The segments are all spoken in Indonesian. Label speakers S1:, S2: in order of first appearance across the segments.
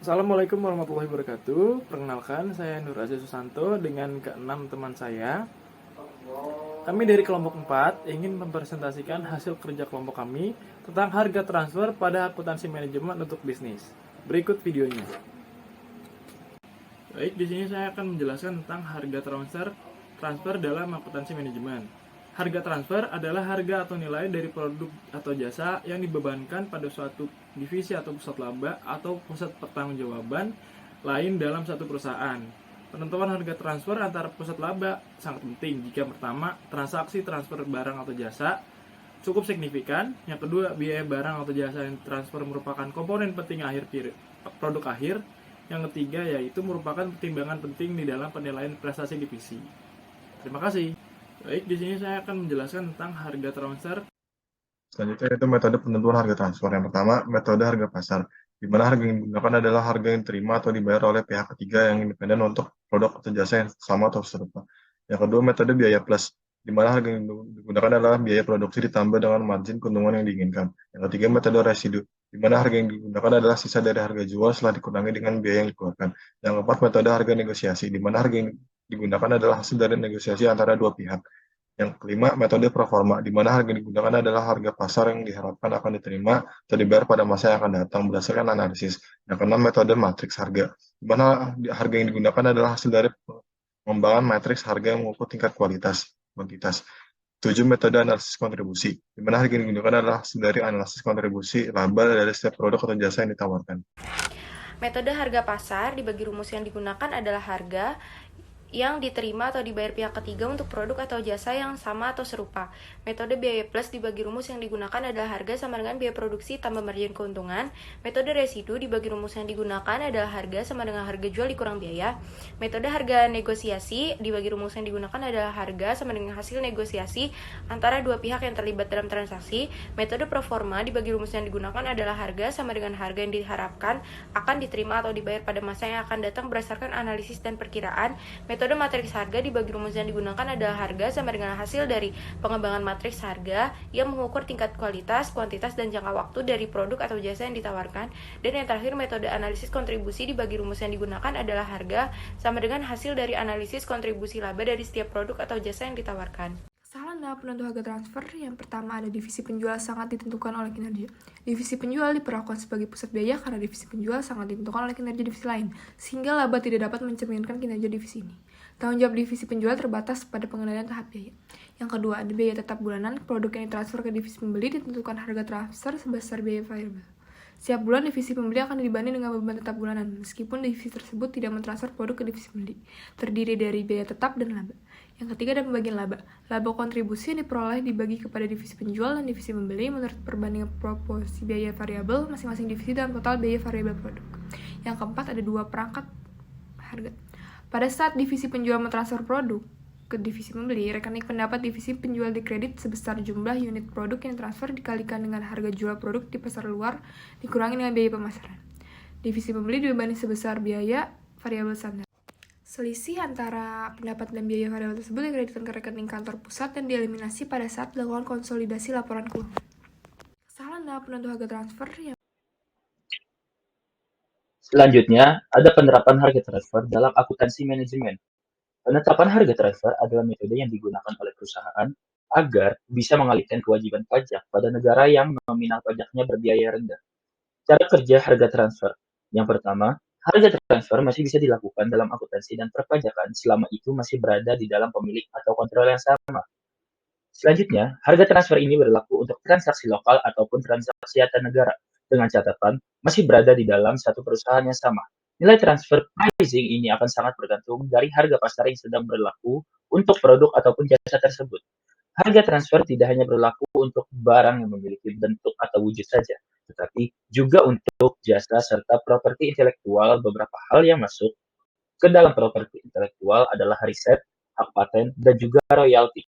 S1: Assalamualaikum warahmatullahi wabarakatuh. Perkenalkan, saya Nur Aziz Susanto dengan keenam teman saya. Kami dari kelompok 4 ingin mempresentasikan hasil kerja kelompok kami tentang harga transfer pada akuntansi manajemen untuk bisnis. Berikut videonya. Baik, di sini saya akan menjelaskan tentang harga transfer dalam akuntansi manajemen. Harga transfer adalah harga atau nilai dari produk atau jasa yang dibebankan pada suatu divisi atau pusat laba atau pusat pertanggungjawaban lain dalam satu perusahaan. Penentuan harga transfer antara pusat laba sangat penting jika pertama, transaksi transfer barang atau jasa cukup signifikan. Yang kedua, biaya barang atau jasa yang transfer merupakan komponen penting produk akhir. Yang ketiga, yaitu merupakan pertimbangan penting di dalam penilaian prestasi divisi. Terima kasih. Baik, di sini saya akan menjelaskan tentang harga transfer.
S2: Selanjutnya itu metode penentuan harga transfer. Yang pertama, metode harga pasar, di mana harga yang digunakan adalah harga yang diterima atau dibayar oleh pihak ketiga yang independen untuk produk atau jasa yang sama atau serupa. Yang kedua, metode biaya plus, di mana harga yang digunakan adalah biaya produksi ditambah dengan margin keuntungan yang diinginkan. Yang ketiga, metode residu, di mana harga yang digunakan adalah sisa dari harga jual setelah dikurangi dengan biaya yang dikeluarkan. Yang keempat, metode harga negosiasi, di mana harga yang digunakan adalah hasil dari negosiasi antara dua pihak. Yang kelima, metode proforma, di mana harga yang digunakan adalah harga pasar yang diharapkan akan diterima atau dibayar pada masa yang akan datang berdasarkan analisis. Yang keenam, metode matriks harga, di mana harga yang digunakan adalah hasil dari pengembangan matriks harga yang mengukur tingkat kuantitas. 7. Metode analisis kontribusi, di mana harga yang digunakan adalah hasil dari analisis kontribusi laba dari setiap produk atau jasa yang ditawarkan.
S3: Metode harga pasar dibagi rumus yang digunakan adalah harga yang diterima atau dibayar pihak ketiga untuk produk atau jasa yang sama atau serupa. Metode biaya plus dibagi rumus yang digunakan adalah harga sama dengan biaya produksi tambah margin keuntungan. Metode residu dibagi rumus yang digunakan adalah harga sama dengan harga jual dikurang biaya. Metode harga negosiasi dibagi rumus yang digunakan adalah harga sama dengan hasil negosiasi antara dua pihak yang terlibat dalam transaksi. Metode proforma dibagi rumus yang digunakan adalah harga sama dengan harga yang diharapkan akan diterima atau dibayar pada masa yang akan datang berdasarkan analisis dan perkiraan. Metode matriks harga dibagi rumus yang digunakan adalah harga sama dengan hasil dari pengembangan matriks harga yang mengukur tingkat kualitas, kuantitas, dan jangka waktu dari produk atau jasa yang ditawarkan. Dan yang terakhir, metode analisis kontribusi dibagi rumus yang digunakan adalah harga sama dengan hasil dari analisis kontribusi laba dari setiap produk atau jasa yang ditawarkan.
S4: Kesalahan dalam penentu harga transfer yang pertama ada divisi penjual sangat ditentukan oleh kinerja. Divisi penjual diperlakukan sebagai pusat biaya karena divisi penjual sangat ditentukan oleh kinerja divisi lain, sehingga laba tidak dapat mencerminkan kinerja divisi ini. Tanggung jawab divisi penjual terbatas pada pengendalian tahap biaya. Yang kedua, ada biaya tetap bulanan. Produk yang ditransfer ke divisi pembeli ditentukan harga transfer sebesar biaya variabel. Setiap bulan divisi pembeli akan dibanding dengan beban tetap bulanan, meskipun divisi tersebut tidak mentransfer produk ke divisi pembeli. Terdiri dari biaya tetap dan laba. Yang ketiga ada pembagian laba. Laba kontribusi yang diperoleh dibagi kepada divisi penjual dan divisi pembeli menurut perbandingan proporsi biaya variabel masing-masing divisi dalam total biaya variabel produk. Yang keempat ada dua perangkat harga. Pada saat divisi penjual mentransfer produk ke divisi pembeli, rekening pendapat divisi penjual dikredit sebesar jumlah unit produk yang transfer dikalikan dengan harga jual produk di pasar luar dikurangi dengan biaya pemasaran. Divisi pembeli dibebani sebesar biaya variabel standar. Selisih antara pendapat dan biaya variabel tersebut dikreditkan ke rekening kantor pusat dan dieliminasi pada saat dilakukan konsolidasi laporan keuangan. Kesalahan dalam penentu harga transfer yang
S5: Selanjutnya, ada penerapan harga transfer dalam akuntansi manajemen. Penetapan harga transfer adalah metode yang digunakan oleh perusahaan agar bisa mengalihkan kewajiban pajak pada negara yang nominal pajaknya berbiaya rendah. Cara kerja harga transfer. Yang pertama, harga transfer masih bisa dilakukan dalam akuntansi dan perpajakan selama itu masih berada di dalam pemilik atau kontrol yang sama. Selanjutnya, harga transfer ini berlaku untuk transaksi lokal ataupun transaksi antar negara, dengan catatan masih berada di dalam satu perusahaan yang sama. Nilai transfer pricing ini akan sangat bergantung dari harga pasar yang sedang berlaku untuk produk ataupun jasa tersebut. Harga transfer tidak hanya berlaku untuk barang yang memiliki bentuk atau wujud saja, tetapi juga untuk jasa serta properti intelektual. Beberapa hal yang masuk ke dalam properti intelektual adalah riset, hak paten, dan juga royalti.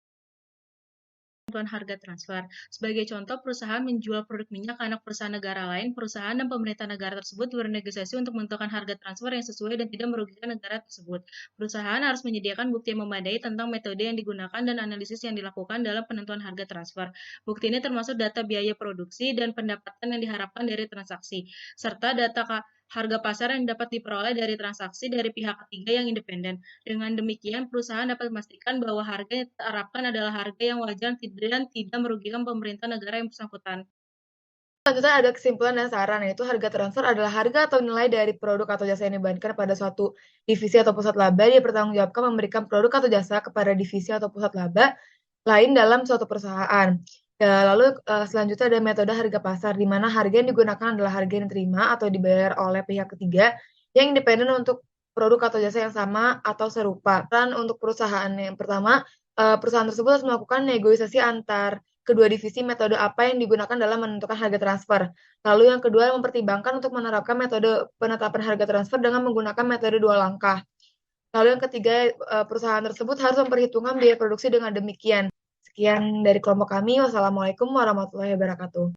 S6: Penentuan harga transfer. Sebagai contoh, perusahaan menjual produk minyak ke anak perusahaan negara lain. Perusahaan dan pemerintah negara tersebut bernegosiasi untuk menentukan harga transfer yang sesuai dan tidak merugikan negara tersebut. Perusahaan harus menyediakan bukti yang memadai tentang metode yang digunakan dan analisis yang dilakukan dalam penentuan harga transfer. Bukti ini termasuk data biaya produksi dan pendapatan yang diharapkan dari transaksi, serta data harga pasar yang dapat diperoleh dari transaksi dari pihak ketiga yang independen. Dengan demikian, perusahaan dapat memastikan bahwa harga yang diterapkan adalah harga yang wajar dan tidak merugikan pemerintah negara yang bersangkutan.
S4: Selanjutnya ada kesimpulan dan saran, yaitu harga transfer adalah harga atau nilai dari produk atau jasa yang dibebankan pada suatu divisi atau pusat laba yang bertanggung jawabkan memberikan produk atau jasa kepada divisi atau pusat laba lain dalam suatu perusahaan. Ya, lalu selanjutnya ada metode harga pasar, di mana harga yang digunakan adalah harga yang diterima atau dibayar oleh pihak ketiga yang independen untuk produk atau jasa yang sama atau serupa. Dan untuk perusahaan yang pertama, perusahaan tersebut harus melakukan negosiasi antar kedua divisi metode apa yang digunakan dalam menentukan harga transfer. Lalu yang kedua, mempertimbangkan untuk menerapkan metode penetapan harga transfer dengan menggunakan metode dua langkah. Lalu yang ketiga, perusahaan tersebut harus memperhitungkan biaya produksi dengan demikian. Sekian dari kelompok kami. Wassalamualaikum warahmatullahi wabarakatuh.